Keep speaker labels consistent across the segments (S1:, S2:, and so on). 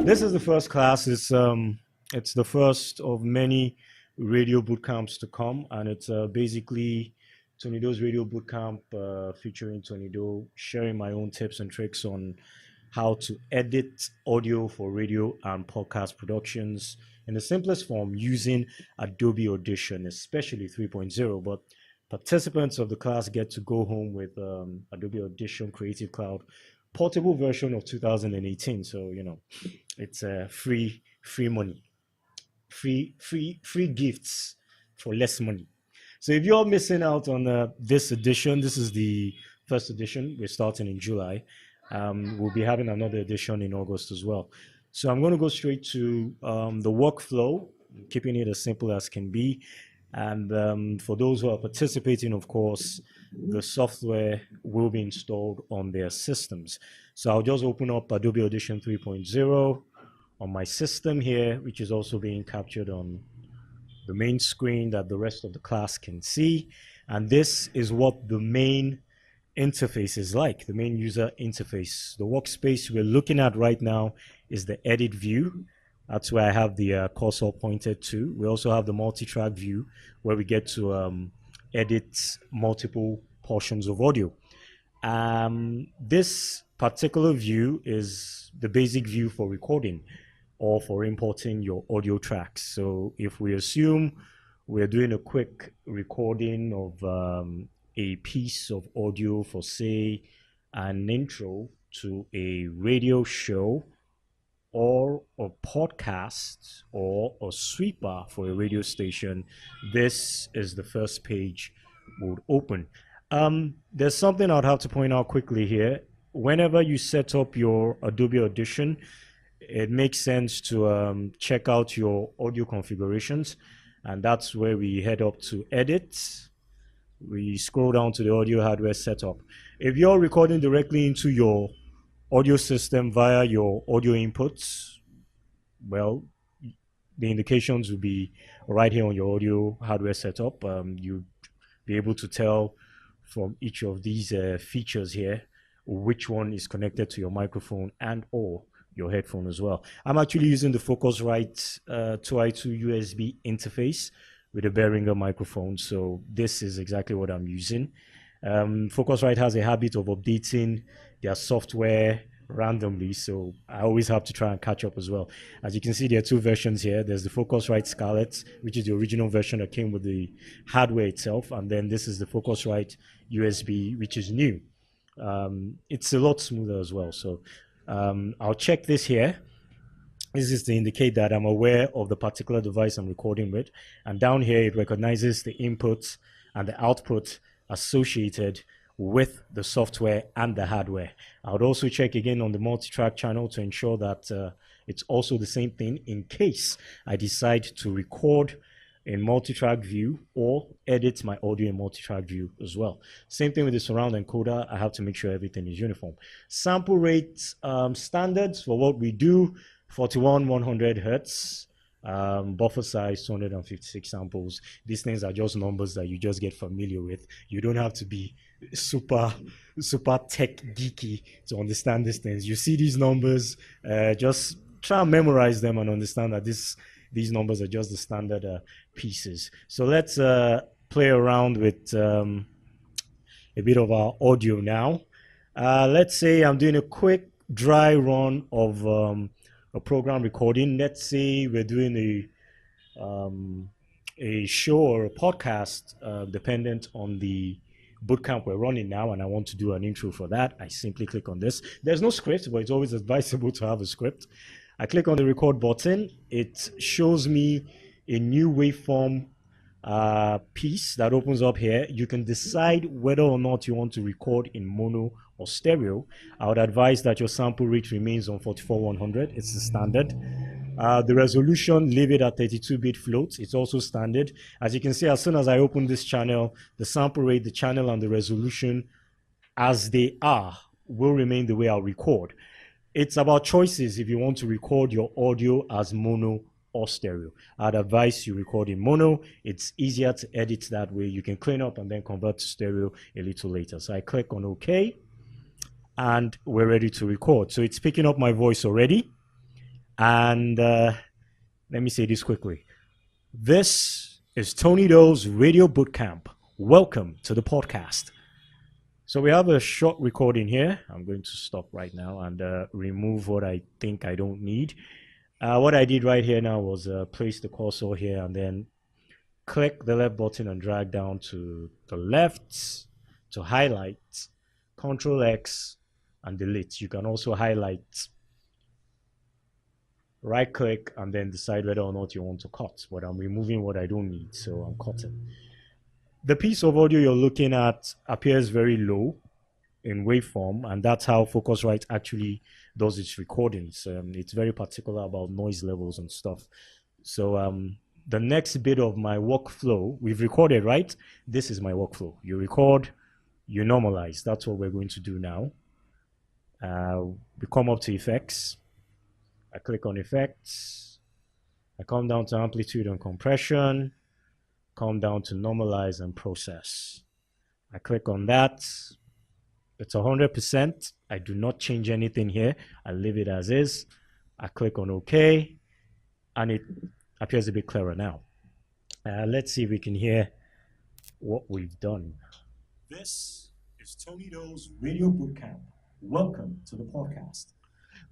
S1: This is the first class. It's the first of many radio bootcamps to come, and it's basically Tonido's radio bootcamp featuring Tonido, sharing my own tips and tricks on how to edit audio for radio and podcast productions in the simplest form using Adobe Audition, especially 3.0. But participants of the class get to go home with Adobe Audition Creative Cloud portable version of 2018. So it's free money, free gifts for less money. So if you're missing out on this edition, this is the first edition. We're starting in July. We'll be having another edition in August as well. So I'm going to go straight to the workflow, keeping it as simple as can be. And for those who are participating, of course, the software will be installed on their systems. So I'll just open up Adobe Audition 3.0 on my system here, which is also being captured on the main screen that the rest of the class can see. And this is what the main interface is like, the main user interface. The workspace we're looking at right now is the edit view. That's where I have the cursor pointed to. We also have the multi-track view where we get to edit multiple portions of audio. This particular view is the basic view for recording or for importing your audio tracks. So if we assume we're doing a quick recording of a piece of audio for, say, an intro to a radio show or a podcast or a sweeper for a radio station, this is the first page would open. There's something I'd have to point out quickly here. Whenever you set up your Adobe Audition, it makes sense to check out your audio configurations, and that's where we head up to edit. We scroll down to the audio hardware setup. If you're recording directly into your audio system via your audio inputs, well, the indications will be right here on your audio hardware setup. You'll be able to tell from each of these features here which one is connected to your microphone and or your headphone as well. I'm actually using the Focusrite 2i2 USB interface with a Behringer microphone, so this is exactly what I'm using. Focusrite has a habit of updating their software randomly, so I always have to try and catch up as well. As you can see, there are two versions here. There's the Focusrite Scarlett, which is the original version that came with the hardware itself, and then this is the Focusrite USB, which is new. It's a lot smoother as well, so I'll check this here. This is to indicate that I'm aware of the particular device I'm recording with, and down here it recognizes the input and the output associated with the software and the hardware. I would also check again on the multi-track channel to ensure that it's also the same thing in case I decide to record in multi-track view or edit my audio in multi-track view as well. Same thing with the surround encoder. I have to make sure everything is uniform. Sample rate standards for what we do: 41/100 hertz. Buffer size 256 samples. These things are just numbers that you just get familiar with. You don't have to be super tech geeky to understand these things. You see these numbers, just try and memorize them and understand that these numbers are just the standard pieces. So let's play around with a bit of our audio now. Let's say I'm doing a quick dry run of a program recording. Let's say we're doing a show or a podcast dependent on the bootcamp we're running now, and I want to do an intro for that. I simply click on this. There's no script, but it's always advisable to have a script. I click on the record button. It shows me a new waveform piece that opens up here. You can decide whether or not you want to record in mono or stereo. I would advise that your sample rate remains on 44/100. It's the standard. The resolution, leave it at 32-bit floats. It's also standard. As you can see, as soon as I open this channel, the sample rate, the channel, and the resolution as they are will remain the way I'll record. It's about choices if you want to record your audio as mono or stereo. I'd advise you record in mono. It's easier to edit that way. You can clean up and then convert to stereo a little later. So I click on OK, and we're ready to record. So it's picking up my voice already. And let me say this quickly. This is Tony Doe's Radio Bootcamp. Welcome to the podcast. So we have a short recording here. I'm going to stop right now and remove what I think I don't need. What I did right here now was place the cursor here and then click the left button and drag down to the left to highlight, Control X and delete. You can also highlight, right click and then decide whether or not you want to cut, but I'm removing what I don't need, so I'm cutting. The piece of audio you're looking at appears very low in waveform, and that's how Focusrite actually does its recordings. It's very particular about noise levels and stuff. So the next bit of my workflow, we've recorded, right? This is my workflow. You record, you normalize. That's what we're going to do now. We come up to effects. I click on effects. I come down to amplitude and compression. Come down to normalize and process. I click on that. It's 100%. I do not change anything here. I leave it as is. I click on OK, and it appears a bit clearer now. Let's see if we can hear what we've done. This is Tony Doe's Radio Bootcamp. Welcome to the podcast.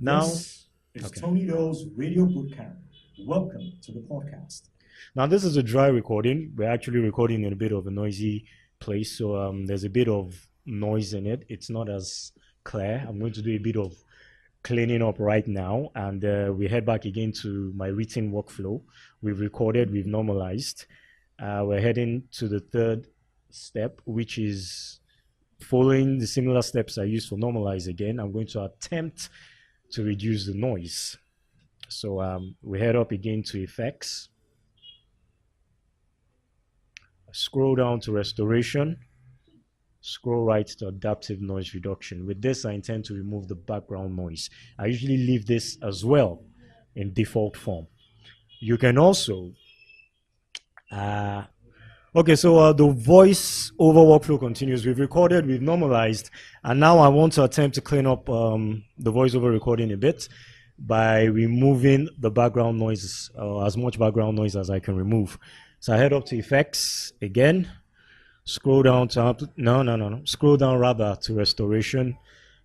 S1: Now, this is Tony Doe's Radio Bootcamp. Welcome to the podcast. Now, this is a dry recording. We're actually recording in a bit of a noisy place, so there's a bit of noise in it. It's not as clear. I'm going to do a bit of cleaning up right now, and we head back again to my written workflow. We've recorded, we've normalized. We're heading to the third step, which is following the similar steps I used for normalize again. I'm going to attempt to reduce the noise. So we head up again to effects. Scroll down to restoration. Scroll right to adaptive noise reduction. With this, I intend to remove the background noise. I usually leave this as well in default form. You can also, the voice over workflow continues. We've recorded, we've normalized, and now I want to attempt to clean up the voiceover recording a bit by removing the background noise, as much background noise as I can remove. So I head up to effects again. Scroll down to Scroll down rather to restoration.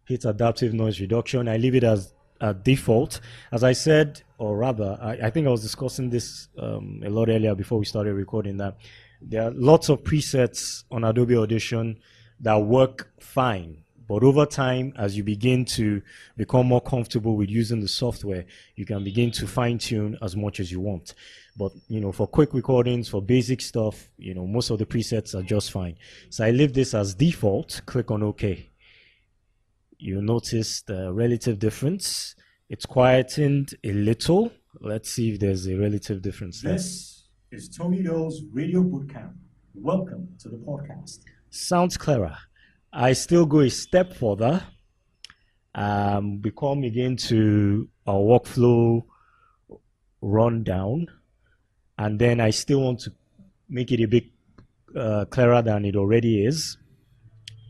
S1: Hit adaptive noise reduction. I leave it as a default. As I said, or rather, I think I was discussing this a lot earlier before we started recording, that there are lots of presets on Adobe Audition that work fine. But over time, as you begin to become more comfortable with using the software, you can begin to fine tune as much as you want. But, for quick recordings, for basic stuff, most of the presets are just fine. So I leave this as default, click on OK. You'll notice the relative difference. It's quietened a little. Let's see if there's a relative difference there. This is Tony Doe's Radio Bootcamp. Welcome to the podcast. Sounds clearer. I still go a step further. We come again to our workflow rundown. And then I still want to make it a bit clearer than it already is.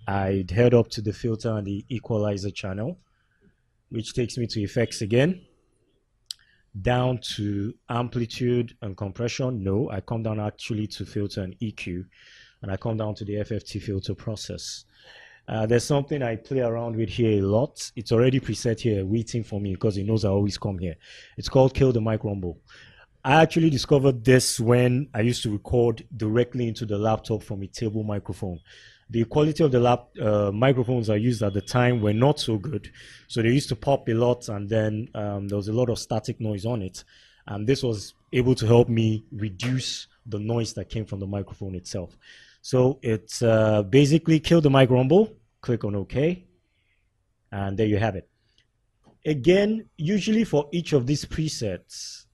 S1: I'd head up to the filter and the equalizer channel, which takes me to effects again. Down to amplitude and compression. No, I come down actually to filter and EQ. And I come down to the FFT filter process. There's something I play around with here a lot. It's already preset here waiting for me because it knows I always come here. It's called Kill the Mic Rumble. I actually discovered this when I used to record directly into the laptop from a table microphone. The quality of the microphones I used at the time were not so good. So they used to pop a lot, and then there was a lot of static noise on it. And this was able to help me reduce the noise that came from the microphone itself. So it's basically Kill the Mic Rumble. Click on OK. And there you have it. Again, usually for each of these presets,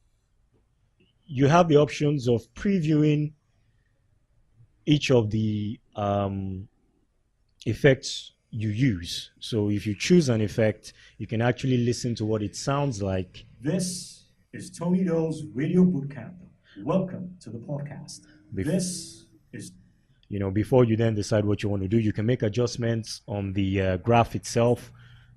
S1: you have the options of previewing each of the effects you use. So if you choose an effect, you can actually listen to what it sounds like. This is Tony Doe's Radio Bootcamp. Welcome to the podcast. This is, before you then decide what you want to do, you can make adjustments on the graph itself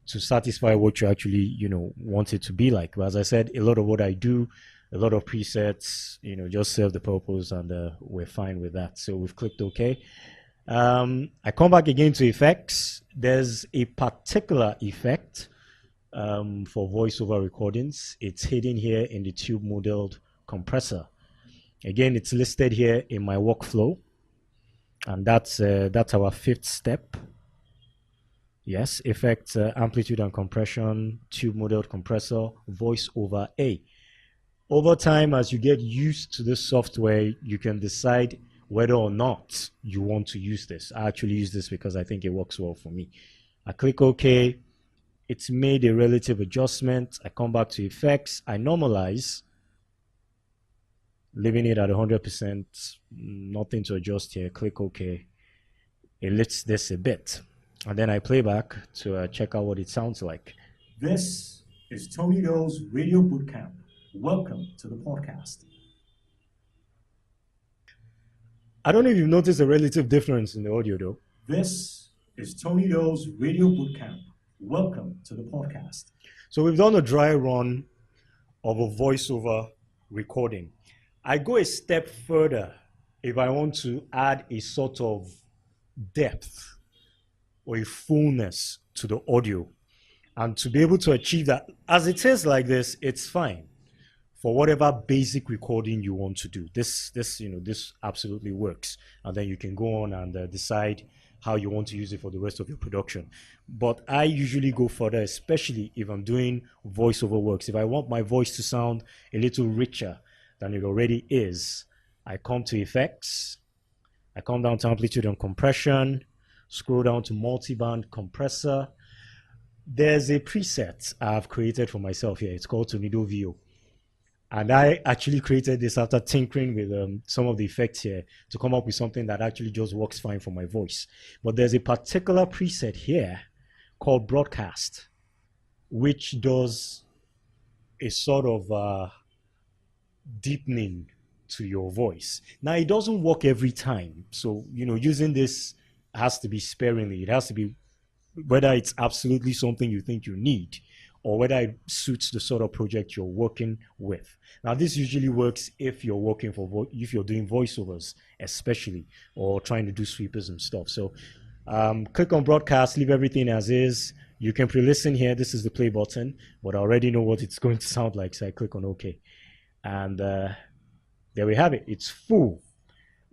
S1: to satisfy what you actually, want it to be like. But as I said, a lot of what I do, a lot of presets, just serve the purpose, and we're fine with that. So we've clicked OK. I come back again to effects. There's a particular effect for voiceover recordings. It's hidden here in the tube modeled compressor. Again, it's listed here in my workflow, and that's our fifth step. Yes, effects, amplitude and compression, tube modeled compressor, voice over A. Over time, as you get used to this software, you can decide whether or not you want to use this. I actually use this because I think it works well for me. I click OK. It's made a relative adjustment. I come back to effects. I normalize, leaving it at 100%. Nothing to adjust here. Click OK. It lifts this a bit. And then I play back to check out what it sounds like.
S2: This is Tony Doe's Radio Bootcamp. Welcome to the podcast.
S1: I don't know if you've noticed a relative difference in the audio though.
S2: This is Tony Doe's Radio Bootcamp. Welcome to the podcast.
S1: So we've done a dry run of a voiceover recording. I go a step further if I want to add a sort of depth or a fullness to the audio. And to be able to achieve that, as it is like this, it's fine for whatever basic recording you want to do. This absolutely works. And then you can go on and decide how you want to use it for the rest of your production. But I usually go further, especially if I'm doing voiceover works. If I want my voice to sound a little richer than it already is, I come to effects, I come down to amplitude and compression, scroll down to multiband compressor. There's a preset I've created for myself here. It's called Tornado VO. And I actually created this after tinkering with some of the effects here to come up with something that actually just works fine for my voice. But there's a particular preset here called Broadcast, which does a sort of deepening to your voice. Now, it doesn't work every time. So, using this has to be sparingly. It has to be whether it's absolutely something you think you need or whether it suits the sort of project you're working with. Now, this usually works if you're working if you're doing voiceovers, especially, or trying to do sweepers and stuff. So click on broadcast, leave everything as is. You can pre-listen here. This is the play button, but I already know what it's going to sound like, so I click on OK. And there we have it. It's full.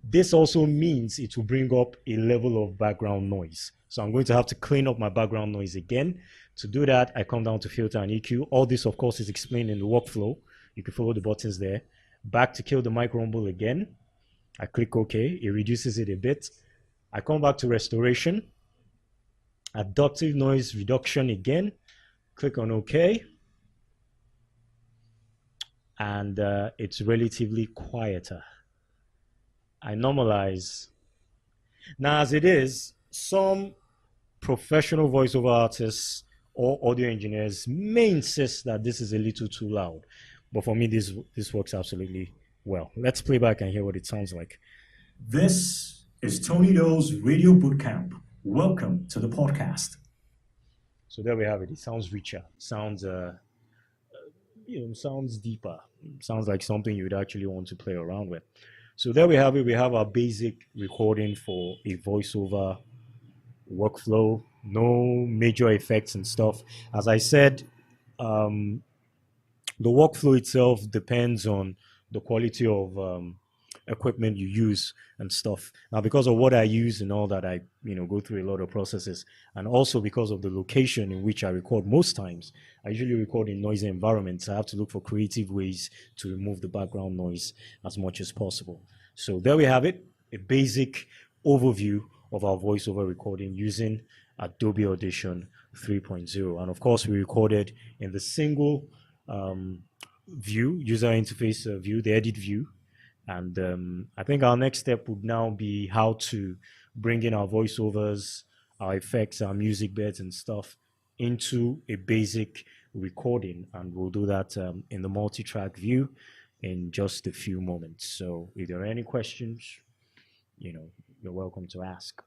S1: This also means it will bring up a level of background noise. So I'm going to have to clean up my background noise again. To do that, I come down to filter and EQ. All this, of course, is explained in the workflow. You can follow the buttons there. Back to kill the mic rumble again. I click OK. It reduces it a bit. I come back to restoration. Adaptive noise reduction again. Click on OK. And it's relatively quieter. I normalize. Now, as it is, some professional voiceover artists or audio engineers may insist that this is a little too loud. But for me, this works absolutely well. Let's play back and hear what it sounds like.
S2: This is Tony Doe's Radio Bootcamp. Welcome to the podcast.
S1: So there we have it. It sounds richer. Sounds sounds deeper. Sounds like something you would actually want to play around with. So there we have it. We have our basic recording for a voiceover workflow. No major effects and stuff. As I said, the workflow itself depends on the quality of equipment you use and stuff. Now, because of what I use and all that, I go through a lot of processes, and also because of the location in which I record most times, I usually record in noisy environments. I have to look for creative ways to remove the background noise as much as possible. So there we have it, a basic overview of our voiceover recording using Adobe Audition 3.0. And of course, we recorded in the single view, user interface view, the edit view. And I think our next step would now be how to bring in our voiceovers, our effects, our music beds and stuff into a basic recording. And we'll do that in the multi-track view in just a few moments. So if there are any questions, you're welcome to ask.